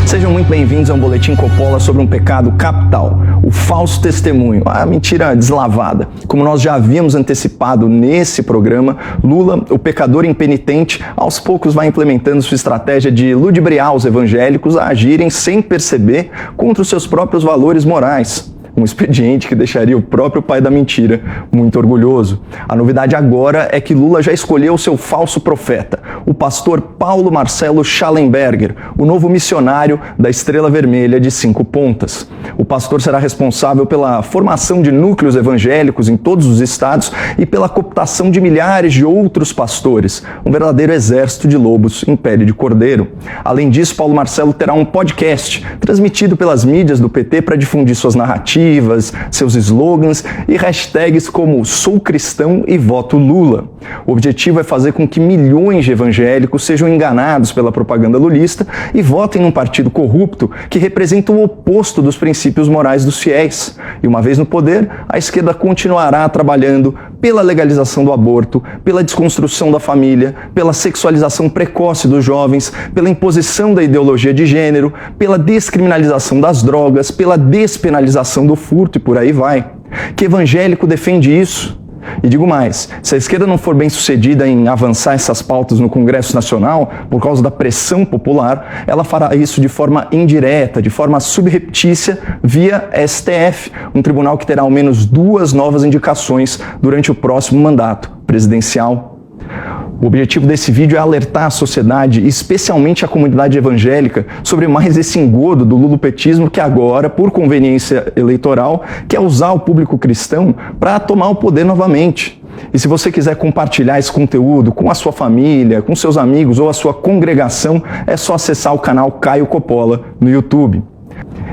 Sejam muito bem-vindos a um Boletim Coppola sobre um pecado capital, o falso testemunho, a mentira deslavada. Como nós já havíamos antecipado nesse programa, Lula, o pecador impenitente, aos poucos vai implementando sua estratégia de ludibriar os evangélicos a agirem sem perceber contra os seus próprios valores morais. Um expediente que deixaria o próprio pai da mentira muito orgulhoso. A novidade agora é que Lula já escolheu seu falso profeta, o pastor Paulo Marcelo Schallenberger, o novo missionário da Estrela Vermelha de 5 Pontas. O pastor será responsável pela formação de núcleos evangélicos em todos os estados e pela cooptação de milhares de outros pastores, um verdadeiro exército de lobos em pele de cordeiro. Além disso, Paulo Marcelo terá um podcast transmitido pelas mídias do PT para difundir suas narrativas, seus slogans e hashtags como "Sou cristão e voto Lula". O objetivo é fazer com que milhões de evangélicos sejam enganados pela propaganda lulista e votem num partido corrupto que representa o oposto dos princípios morais dos fiéis. E uma vez no poder, a esquerda continuará trabalhando pela legalização do aborto, pela desconstrução da família, pela sexualização precoce dos jovens, pela imposição da ideologia de gênero, pela descriminalização das drogas, pela despenalização do furto e por aí vai. Que evangélico defende isso? E digo mais, se a esquerda não for bem sucedida em avançar essas pautas no Congresso Nacional, por causa da pressão popular, ela fará isso de forma indireta, de forma subreptícia, via STF, um tribunal que terá ao menos 2 novas indicações durante o próximo mandato presidencial. O objetivo desse vídeo é alertar a sociedade, especialmente a comunidade evangélica, sobre mais esse engodo do lulopetismo que agora, por conveniência eleitoral, quer usar o público cristão para tomar o poder novamente. E se você quiser compartilhar esse conteúdo com a sua família, com seus amigos ou a sua congregação, é só acessar o canal Caio Coppola no YouTube.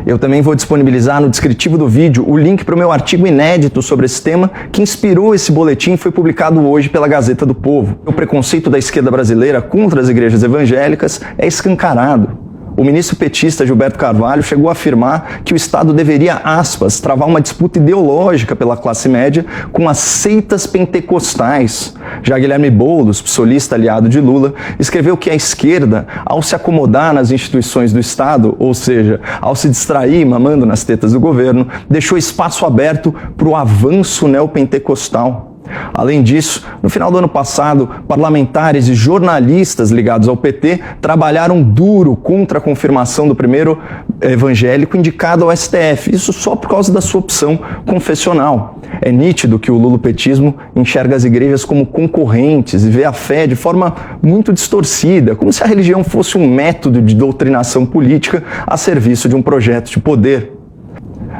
Eu também vou disponibilizar no descritivo do vídeo o link para o meu artigo inédito sobre esse tema que inspirou esse boletim e foi publicado hoje pela Gazeta do Povo. O preconceito da esquerda brasileira contra as igrejas evangélicas é escancarado. O ministro petista Gilberto Carvalho chegou a afirmar que o Estado deveria, aspas, travar uma disputa ideológica pela classe média com as seitas pentecostais. Já Guilherme Boulos, psolista aliado de Lula, escreveu que a esquerda, ao se acomodar nas instituições do Estado, ou seja, ao se distrair mamando nas tetas do governo, deixou espaço aberto para o avanço neopentecostal. Além disso, no final do ano passado, parlamentares e jornalistas ligados ao PT trabalharam duro contra a confirmação do primeiro evangélico indicado ao STF, isso só por causa da sua opção confessional. É nítido que o lulopetismo enxerga as igrejas como concorrentes e vê a fé de forma muito distorcida, como se a religião fosse um método de doutrinação política a serviço de um projeto de poder.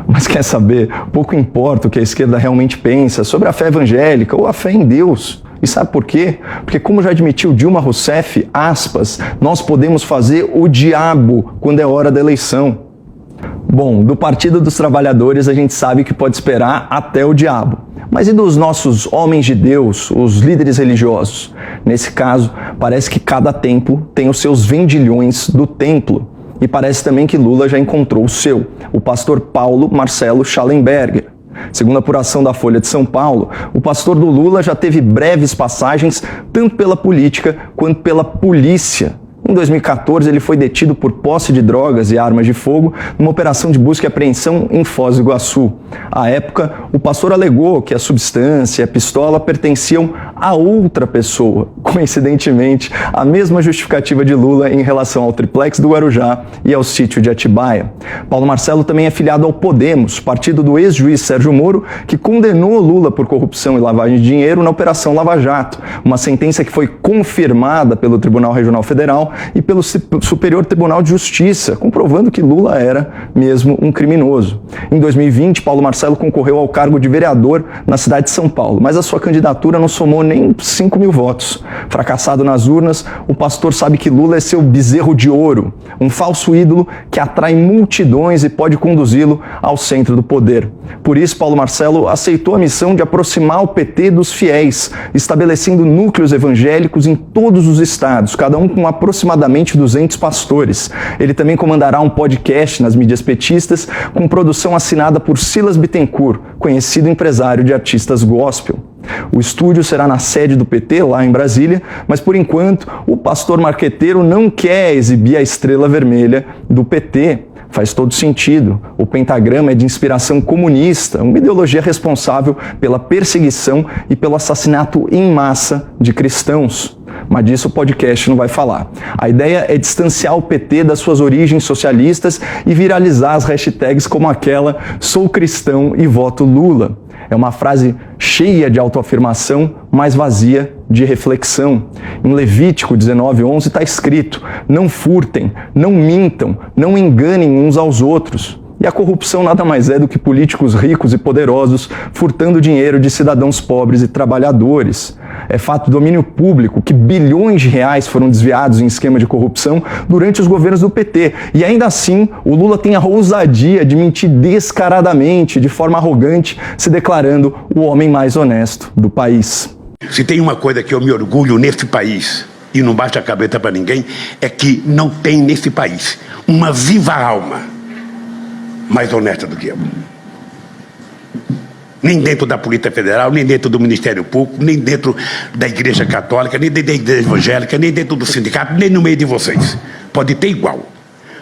Mas quer saber, pouco importa o que a esquerda realmente pensa sobre a fé evangélica ou a fé em Deus. E sabe por quê? Porque, como já admitiu Dilma Rousseff, aspas, nós podemos fazer o diabo quando é hora da eleição. Bom, do Partido dos Trabalhadores a gente sabe que pode esperar até o diabo. Mas e dos nossos homens de Deus, os líderes religiosos? Nesse caso, parece que cada templo tem os seus vendilhões do templo. E parece também que Lula já encontrou o seu, o pastor Paulo Marcelo Schallenberger. Segundo a apuração da Folha de São Paulo, o pastor do Lula já teve breves passagens tanto pela política quanto pela polícia. Em 2014, ele foi detido por posse de drogas e armas de fogo numa operação de busca e apreensão em Foz do Iguaçu. À época, o pastor alegou que a substância e a pistola pertenciam a outra pessoa. Coincidentemente, a mesma justificativa de Lula em relação ao triplex do Guarujá e ao sítio de Atibaia. Paulo Marcelo também é filiado ao Podemos, partido do ex-juiz Sérgio Moro, que condenou Lula por corrupção e lavagem de dinheiro na Operação Lava Jato, uma sentença que foi confirmada pelo Tribunal Regional Federal e pelo Superior Tribunal de Justiça, comprovando que Lula era mesmo um criminoso. Em 2020, Paulo Marcelo concorreu ao cargo de vereador na cidade de São Paulo, mas a sua candidatura não somou nem 5.000 votos. Fracassado nas urnas, o pastor sabe que Lula é seu bezerro de ouro, um falso ídolo que atrai multidões e pode conduzi-lo ao centro do poder. Por isso, Paulo Marcelo aceitou a missão de aproximar o PT dos fiéis, estabelecendo núcleos evangélicos em todos os estados, cada um com aproximadamente 200 pastores. Ele também comandará um podcast nas mídias petistas, com produção assinada por Silas Bittencourt, conhecido empresário de artistas gospel. O estúdio será na sede do PT, lá em Brasília, mas por enquanto o pastor marqueteiro não quer exibir a estrela vermelha do PT. Faz todo sentido. O pentagrama é de inspiração comunista, uma ideologia responsável pela perseguição e pelo assassinato em massa de cristãos. Mas disso o podcast não vai falar. A ideia é distanciar o PT das suas origens socialistas e viralizar as hashtags como aquela "Sou cristão e voto Lula". É uma frase cheia de autoafirmação, mas vazia de reflexão. Em Levítico 19:11 está escrito: não furtem, não mintam, não enganem uns aos outros. E a corrupção nada mais é do que políticos ricos e poderosos furtando dinheiro de cidadãos pobres e trabalhadores. É fato do domínio público que bilhões de reais foram desviados em esquema de corrupção durante os governos do PT. E ainda assim, o Lula tem a ousadia de mentir descaradamente, de forma arrogante, se declarando o homem mais honesto do país. Se tem uma coisa que eu me orgulho nesse país, e não bate a cabeça para ninguém, é que não tem nesse país uma viva alma mais honesta do que eu. Nem dentro da Polícia Federal, nem dentro do Ministério Público, nem dentro da Igreja Católica, nem dentro da Igreja Evangélica, nem dentro do sindicato, nem no meio de vocês. Pode ter igual,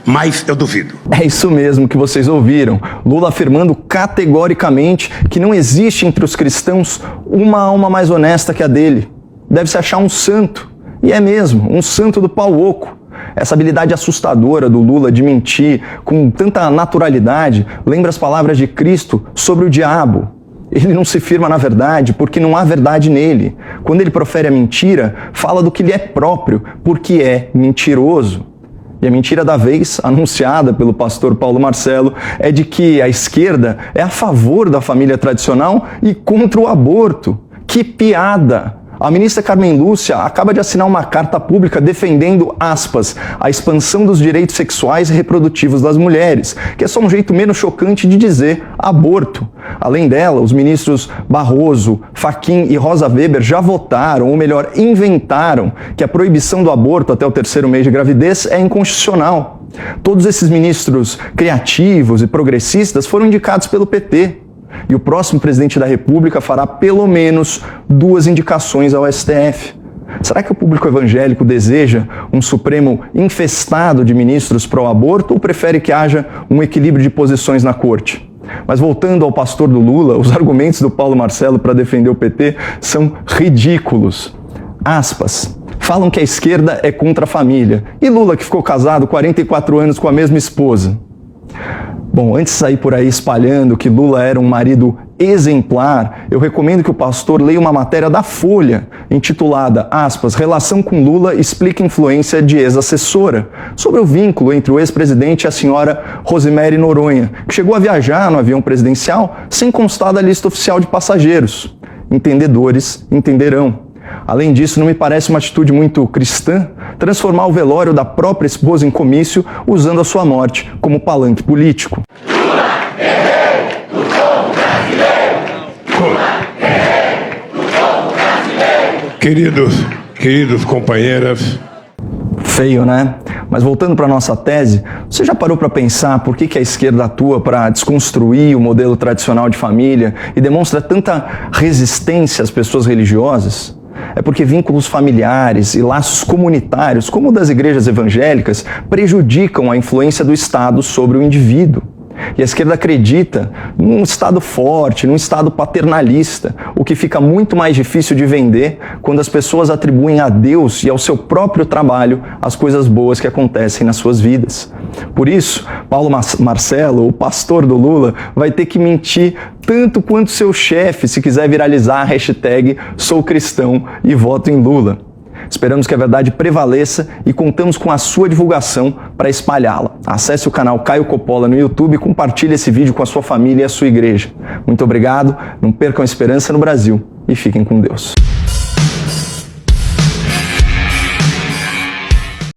mas eu duvido. É isso mesmo que vocês ouviram. Lula afirmando categoricamente que não existe entre os cristãos uma alma mais honesta que a dele. Deve-se achar um santo. E é mesmo, um santo do pau oco. Essa habilidade assustadora do Lula de mentir com tanta naturalidade lembra as palavras de Cristo sobre o diabo. Ele não se firma na verdade porque não há verdade nele. Quando ele profere a mentira, fala do que lhe é próprio, porque é mentiroso. E a mentira da vez, anunciada pelo pastor Paulo Marcelo, é de que a esquerda é a favor da família tradicional e contra o aborto. Que piada! A ministra Carmen Lúcia acaba de assinar uma carta pública defendendo, aspas, a expansão dos direitos sexuais e reprodutivos das mulheres, que é só um jeito menos chocante de dizer aborto. Além dela, os ministros Barroso, Fachin e Rosa Weber já votaram, ou melhor, inventaram, que a proibição do aborto até o 3º mês de gravidez é inconstitucional. Todos esses ministros criativos e progressistas foram indicados pelo PT. E o próximo presidente da República fará pelo menos 2 indicações ao STF. Será que o público evangélico deseja um Supremo infestado de ministros pró-aborto ou prefere que haja um equilíbrio de posições na corte? Mas voltando ao pastor do Lula, os argumentos do Paulo Marcelo para defender o PT são ridículos. Aspas. Falam que a esquerda é contra a família. E Lula, que ficou casado 44 anos com a mesma esposa? Bom, antes de sair por aí espalhando que Lula era um marido exemplar, eu recomendo que o pastor leia uma matéria da Folha, intitulada, aspas, Relação com Lula explica influência de ex-assessora, sobre o vínculo entre o ex-presidente e a senhora Rosemary Noronha, que chegou a viajar no avião presidencial sem constar da lista oficial de passageiros. Entendedores entenderão. Além disso, não me parece uma atitude muito cristã transformar o velório da própria esposa em comício usando a sua morte como palanque político. Queridos companheiras. Feio, né? Mas voltando para a nossa tese, você já parou para pensar por que a esquerda atua para desconstruir o modelo tradicional de família e demonstra tanta resistência às pessoas religiosas? É porque vínculos familiares e laços comunitários, como o das igrejas evangélicas, prejudicam a influência do Estado sobre o indivíduo. E a esquerda acredita num Estado forte, num Estado paternalista, o que fica muito mais difícil de vender quando as pessoas atribuem a Deus e ao seu próprio trabalho as coisas boas que acontecem nas suas vidas. Por isso, Paulo Marcelo, o pastor do Lula, vai ter que mentir tanto quanto seu chefe se quiser viralizar a hashtag Sou Cristão e voto em Lula. Esperamos que a verdade prevaleça e contamos com a sua divulgação para espalhá-la. Acesse o canal Caio Coppola no YouTube e compartilhe esse vídeo com a sua família e a sua igreja. Muito obrigado, não percam a esperança no Brasil e fiquem com Deus.